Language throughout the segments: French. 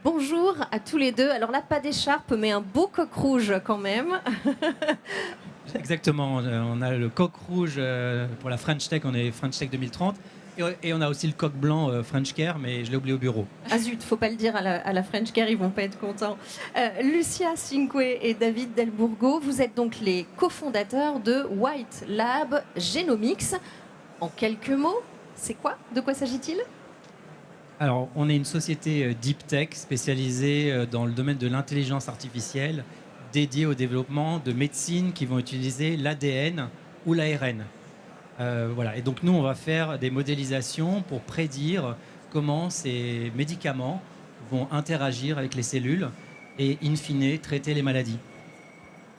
Bonjour à tous les deux. Alors là, pas d'écharpe, mais un beau coq rouge quand même. Exactement, on a le coq rouge pour la French Tech, on est French Tech 2030, et on a aussi le coq blanc French Care, mais je l'ai oublié au bureau. Ah zut, faut pas le dire à la French Care, ils vont pas être contents. Lucia Cinque et David Delbourgo, vous êtes donc les cofondateurs de White Lab Genomics. En quelques mots, c'est quoi? De quoi s'agit-il? Alors, on est une société deep tech spécialisée dans le domaine de l'intelligence artificielle, dédiée au développement de médecines qui vont utiliser l'ADN ou l'ARN. Voilà. Et donc nous, on va faire des modélisations pour prédire comment ces médicaments vont interagir avec les cellules et, in fine, traiter les maladies.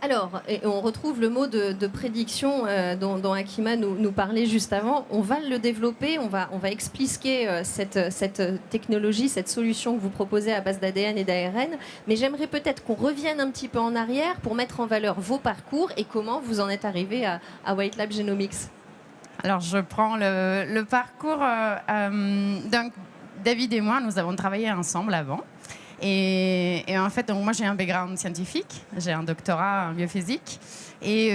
Alors, et on retrouve le mot de prédiction dont Akima nous parlait juste avant. On va le développer, on va expliquer cette technologie, cette solution que vous proposez à base d'ADN et d'ARN. Mais j'aimerais peut-être qu'on revienne un petit peu en arrière pour mettre en valeur vos parcours et comment vous en êtes arrivé à White Lab Genomics. Alors, je prends le parcours. Donc, David et moi, nous avons travaillé ensemble avant. Et en fait, donc, moi, j'ai un background scientifique. J'ai un doctorat en biophysique. Et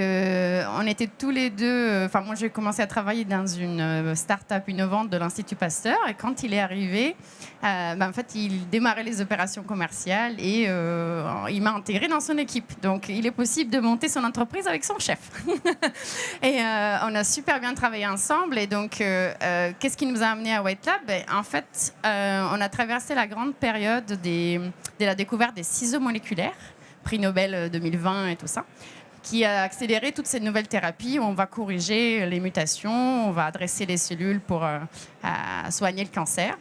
on était tous les deux... Enfin, moi, j'ai commencé à travailler dans une start-up innovante de l'Institut Pasteur. Et quand il est arrivé, en fait, il démarrait les opérations commerciales et il m'a intégré dans son équipe. Donc, il est possible de monter son entreprise avec son chef. Et on a super bien travaillé ensemble. Et donc, qu'est-ce qui nous a amené à White Lab? En fait, on a traversé la grande période de la découverte des ciseaux moléculaires, prix Nobel 2020 et tout ça, qui a accéléré toutes ces nouvelles thérapies où on va corriger les mutations, on va adresser les cellules pour soigner le cancer.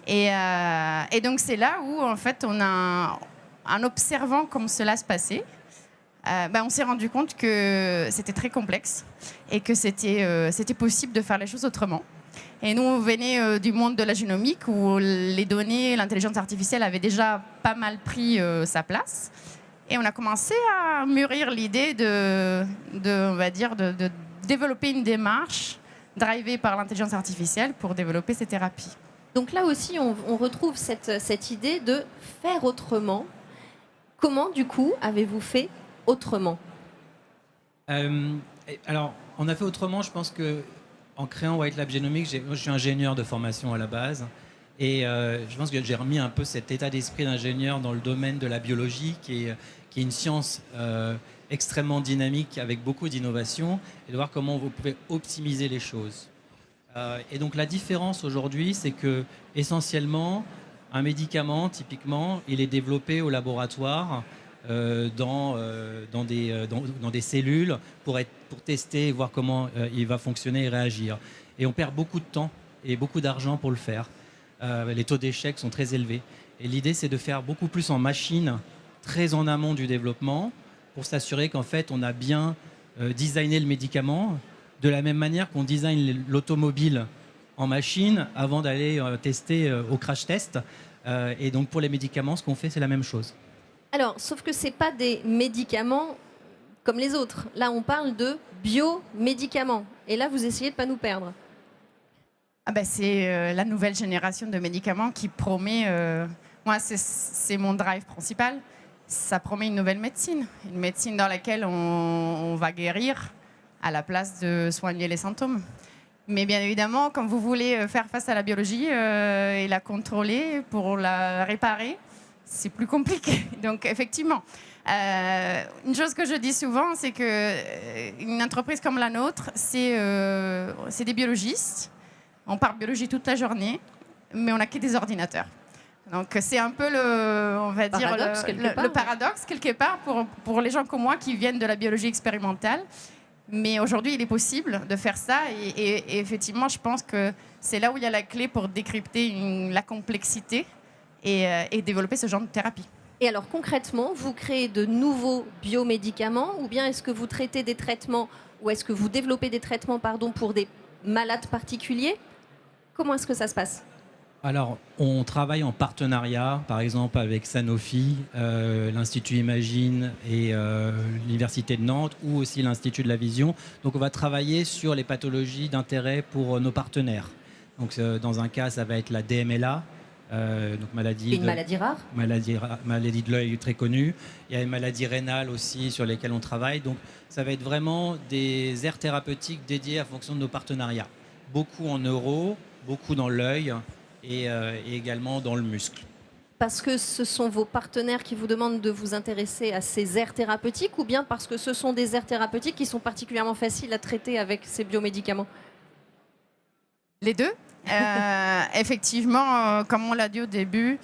Et donc, c'est là où, en fait, en observant comme cela se passait, on s'est rendu compte que c'était très complexe et que c'était possible de faire les choses autrement. Et nous, on venait du monde de la génomique où les données, l'intelligence artificielle avait déjà pas mal pris sa place. Et on a commencé à mûrir l'idée on va dire, de développer une démarche drivée par l'intelligence artificielle pour développer ces thérapies. Donc là aussi, on retrouve cette idée de faire autrement. Comment, du coup, avez-vous fait autrement? Alors, on a fait autrement, je pense que en créant White Lab Genomics, moi, je suis ingénieur de formation à la base, et je pense que j'ai remis un peu cet état d'esprit d'ingénieur dans le domaine de la biologie, qui est une science extrêmement dynamique, avec beaucoup d'innovation, et de voir comment vous pouvez optimiser les choses. Et donc la différence aujourd'hui, c'est que essentiellement, un médicament, typiquement, il est développé au laboratoire dans des cellules pour tester et voir comment il va fonctionner et réagir. Et on perd beaucoup de temps et beaucoup d'argent pour le faire. Les taux d'échec sont très élevés. Et l'idée, c'est de faire beaucoup plus en machine, très en amont du développement, pour s'assurer qu'en fait, on a bien designé le médicament de la même manière qu'on design l'automobile en machine avant d'aller tester au crash test. Et donc, pour les médicaments, ce qu'on fait, c'est la même chose. Alors, sauf que ce n'est pas des médicaments comme les autres. Là, on parle de biomédicaments. Et là, vous essayez de ne pas nous perdre. C'est la nouvelle génération de médicaments qui promet... moi, c'est mon drive principal. Ça promet une nouvelle médecine. Une médecine dans laquelle on va guérir à la place de soigner les symptômes. Mais bien évidemment, quand vous voulez faire face à la biologie et la contrôler pour la réparer, c'est plus compliqué. Donc, effectivement, une chose que je dis souvent, c'est qu'une entreprise comme la nôtre, c'est des biologistes. On parle biologie toute la journée, mais on n'a que des ordinateurs. Donc, c'est un peu le paradoxe, quelque part, pour les gens comme moi qui viennent de la biologie expérimentale. Mais aujourd'hui, il est possible de faire ça. Et effectivement, je pense que c'est là où il y a la clé pour décrypter la complexité et développer ce genre de thérapie. Et alors concrètement, vous créez de nouveaux biomédicaments ou bien est-ce que vous traitez des traitements ou est-ce que vous développez des traitements pour des malades particuliers? Comment est-ce que ça se passe? Alors, on travaille en partenariat, par exemple avec Sanofi, l'Institut Imagine et l'Université de Nantes, ou aussi l'Institut de la Vision. Donc, on va travailler sur les pathologies d'intérêt pour nos partenaires. Donc, dans un cas, ça va être la DMLA, Donc maladie, une maladie rare. Maladie de l'œil très connue. Il y a une maladie rénale aussi sur lesquelles on travaille. Donc ça va être vraiment des aires thérapeutiques dédiées à fonction de nos partenariats. Beaucoup en neuro, beaucoup dans l'œil et également dans le muscle. Parce que ce sont vos partenaires qui vous demandent de vous intéresser à ces aires thérapeutiques ou bien parce que ce sont des aires thérapeutiques qui sont particulièrement faciles à traiter avec ces biomédicaments? Les deux. Effectivement, comme on l'a dit au début,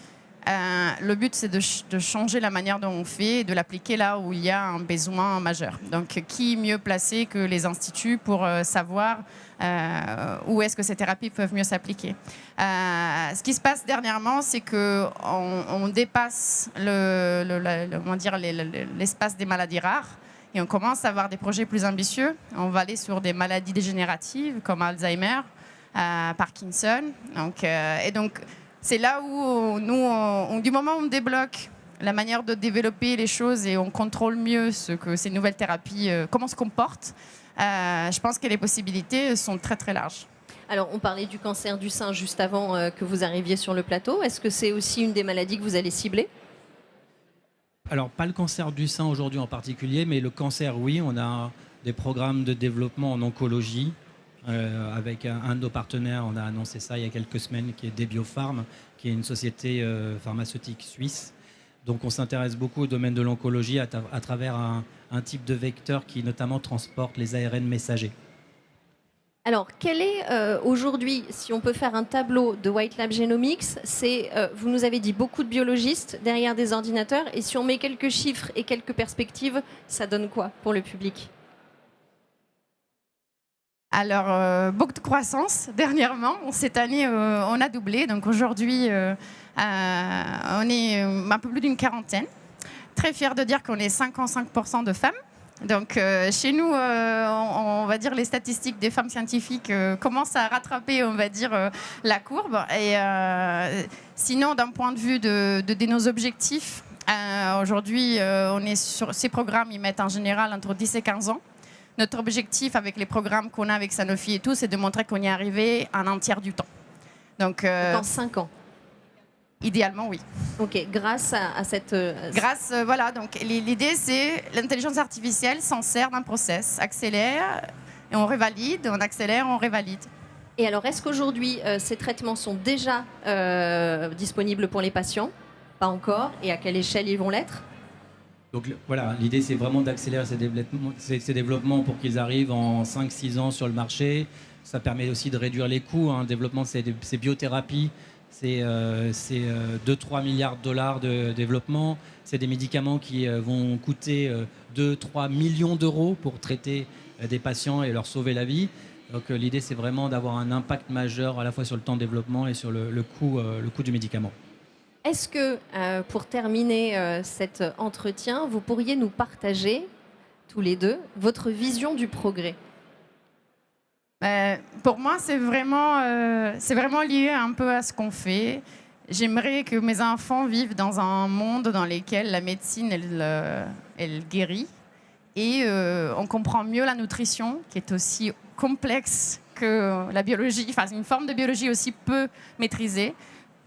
le but c'est de changer la manière dont on fait et de l'appliquer là où il y a un besoin majeur. Donc qui mieux placé que les instituts pour savoir où est-ce que ces thérapies peuvent mieux s'appliquer. Ce qui se passe dernièrement, c'est qu'on dépasse l'espace des maladies rares et on commence à avoir des projets plus ambitieux. On va aller sur des maladies dégénératives comme Alzheimer, Parkinson. Donc, c'est là où nous, du moment où on débloque la manière de développer les choses et on contrôle mieux ce que ces nouvelles thérapies, comment se comportent, je pense que les possibilités sont très très larges. Alors, on parlait du cancer du sein juste avant que vous arriviez sur le plateau. Est-ce que c'est aussi une des maladies que vous allez cibler? Alors, pas le cancer du sein aujourd'hui en particulier, mais le cancer, oui. On a des programmes de développement en oncologie. Avec un de nos partenaires, on a annoncé ça il y a quelques semaines, qui est Debiopharm, qui est une société pharmaceutique suisse. Donc on s'intéresse beaucoup au domaine de l'oncologie à travers un type de vecteur qui notamment transporte les ARN messagers. Alors, quel est aujourd'hui, si on peut faire un tableau de White Lab Genomics, vous nous avez dit beaucoup de biologistes derrière des ordinateurs, et si on met quelques chiffres et quelques perspectives, ça donne quoi pour le public? Alors, beaucoup de croissance dernièrement. Cette année, on a doublé. Donc aujourd'hui, on est un peu plus d'une quarantaine. Très fiers de dire qu'on est 55% de femmes. Donc chez nous, on va dire les statistiques des femmes scientifiques commencent à rattraper, on va dire, la courbe. Et sinon, d'un point de vue de nos objectifs, aujourd'hui, on est sur ces programmes, ils mettent en général entre 10 et 15 ans. Notre objectif avec les programmes qu'on a avec Sanofi et tout, c'est de montrer qu'on y est arrivé en un tiers du temps. Donc, en 5 ans. Idéalement, oui. Ok, grâce à cette... Voilà, donc l'idée, c'est l'intelligence artificielle s'en sert d'un process, accélère et on revalide, on accélère, on revalide. Et alors, est-ce qu'aujourd'hui, ces traitements sont déjà disponibles pour les patients? Pas encore. Et à quelle échelle ils vont l'être? Donc voilà, l'idée c'est vraiment d'accélérer ces développements pour qu'ils arrivent en 5-6 ans sur le marché. Ça permet aussi de réduire les coûts. Le développement de ces biothérapies, c'est 2-3 milliards de dollars de développement. C'est des médicaments qui vont coûter 2-3 millions d'euros pour traiter des patients et leur sauver la vie. Donc l'idée c'est vraiment d'avoir un impact majeur à la fois sur le temps de développement et sur le coût du médicament. Est-ce que, pour terminer cet entretien, vous pourriez nous partager, tous les deux, votre vision du progrès? Pour moi, c'est vraiment lié un peu à ce qu'on fait. J'aimerais que mes enfants vivent dans un monde dans lequel la médecine, elle guérit. Et on comprend mieux la nutrition, qui est aussi complexe que la biologie, enfin une forme de biologie aussi peu maîtrisée,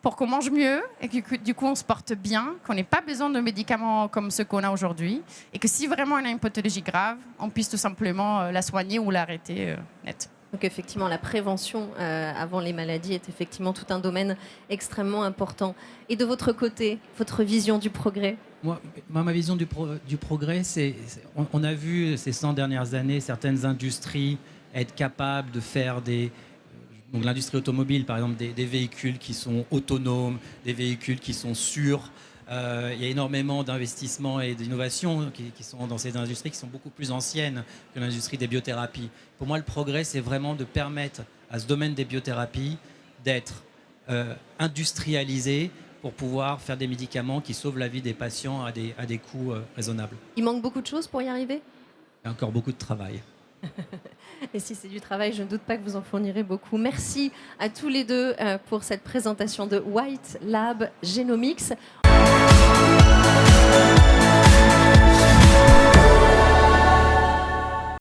pour qu'on mange mieux et que du coup on se porte bien, qu'on n'ait pas besoin de médicaments comme ceux qu'on a aujourd'hui, et que si vraiment on a une pathologie grave, on puisse tout simplement la soigner ou l'arrêter net. Donc effectivement, la prévention avant les maladies est effectivement tout un domaine extrêmement important. Et de votre côté, votre vision du progrès? Moi, ma vision du progrès, on a vu ces 100 dernières années certaines industries être capables de faire donc l'industrie automobile, par exemple, des véhicules qui sont autonomes, des véhicules qui sont sûrs. Il y a énormément d'investissements et d'innovations qui sont dans ces industries qui sont beaucoup plus anciennes que l'industrie des biothérapies. Pour moi, le progrès, c'est vraiment de permettre à ce domaine des biothérapies d'être industrialisé pour pouvoir faire des médicaments qui sauvent la vie des patients à des coûts raisonnables. Il manque beaucoup de choses pour y arriver? Il y a encore beaucoup de travail. Et si c'est du travail, je ne doute pas que vous en fournirez beaucoup. Merci à tous les deux pour cette présentation de White Lab Genomics.